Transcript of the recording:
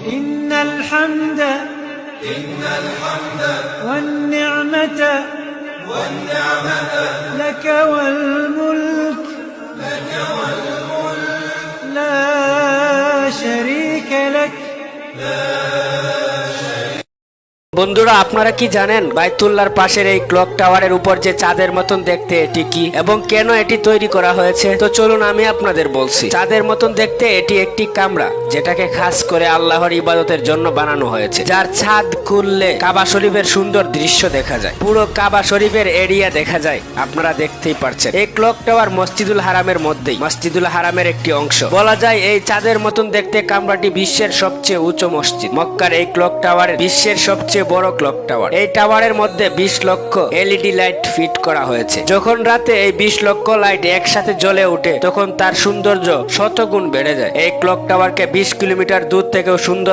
ইন্নাল হামদা ওয়ান নি'মাতা লাকা ওয়াল মুলক লা শারীকা লাক। বন্ধুরা, আপনারা কি জানেন বাইতুল্লাহর পাশের এই ক্লক টাওয়ারের উপর যে চাঁদের মতন দেখতে এটি কি এবং কেন এটি তৈরি করা হয়েছে? তো চলুন আমি আপনাদের বলছি। চাঁদের মতন দেখতে এটি একটি কামরা, যেটাকে খাস করে আল্লাহর ইবাদতের জন্য বানানো হয়েছে, যার ছাদ খুললে কাবা শরীফের সুন্দর দৃশ্য দেখা যায়, পুরো কাবা শরীফের এরিয়া দেখা যায়। আপনারা দেখতেই পারছেন এই ক্লক টাওয়ার মসজিদুল হারামের মধ্যেই, মসজিদুল হারামের একটি অংশ। বলা যায় এই চাঁদের মতন দেখতে কামরাটি বিশ্বের সবচেয়ে উঁচু মসজিদ। মক্কার এই ক্লক টাওয়ার বিশ্বের সবচেয়ে বড় ক্লক টাওয়ার। এই টাওয়ারের মধ্যে 20 লক্ষ এলইডি লাইট ফিট করা হয়েছে। যখন রাতে এই 20 লক্ষ লাইট একসাথে জ্বলে ওঠে তখন তার সৌন্দর্য শতগুণ বেড়ে যায়। এই ক্লক টাওয়ারকে 20 কিলোমিটার দূর থেকেও সুন্দর